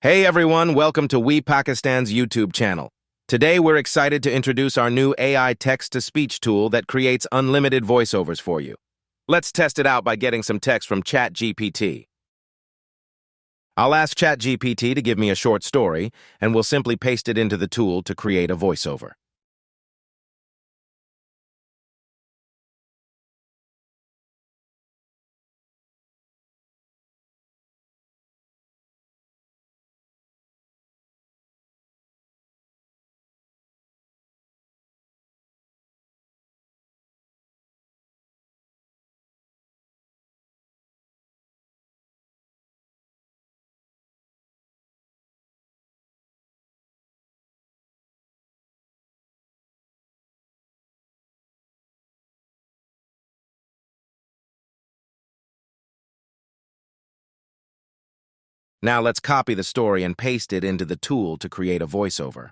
Hey everyone, welcome to We Pakistan's YouTube channel. Today we're excited to introduce our new AI text-to-speech tool that creates unlimited voiceovers for you. Let's test it out by getting some text from ChatGPT. I'll ask ChatGPT to give me a short story, and we'll simply paste it into the tool to create a voiceover. Now let's copy the story and paste it into the tool to create a voiceover.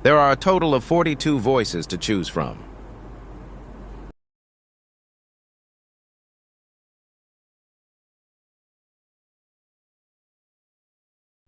There are a total of 42 voices to choose from.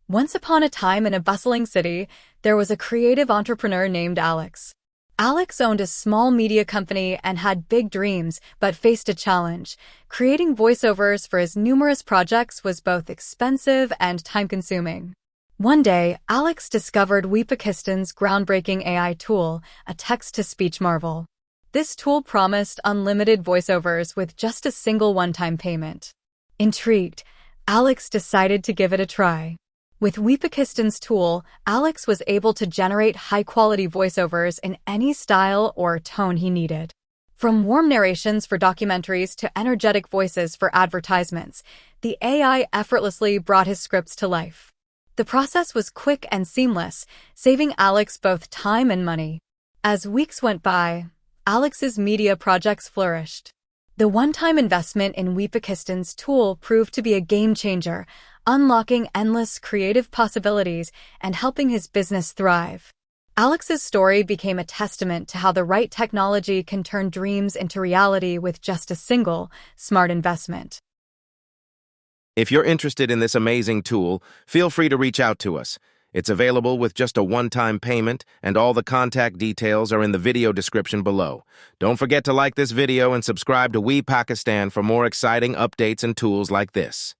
Once upon a time in a bustling city, there was a creative entrepreneur named Alex. Alex owned a small media company and had big dreams, but faced a challenge. Creating voiceovers for his numerous projects was both expensive and time-consuming. One day, Alex discovered Weepakistan's groundbreaking AI tool, a text-to-speech marvel. This tool promised unlimited voiceovers with just a single one-time payment. Intrigued, Alex decided to give it a try. With Weepakistan's tool, Alex was able to generate high-quality voiceovers in any style or tone he needed. From warm narrations for documentaries to energetic voices for advertisements, the AI effortlessly brought his scripts to life. The process was quick and seamless, saving Alex both time and money. As weeks went by, Alex's media projects flourished. The one-time investment in Weepakistan's tool proved to be a game-changer, unlocking endless creative possibilities and helping his business thrive. Alex's story became a testament to how the right technology can turn dreams into reality with just a single, smart investment. If you're interested in this amazing tool, feel free to reach out to us. It's available with just a one-time payment, and all the contact details are in the video description below. Don't forget to like this video and subscribe to We Pakistan for more exciting updates and tools like this.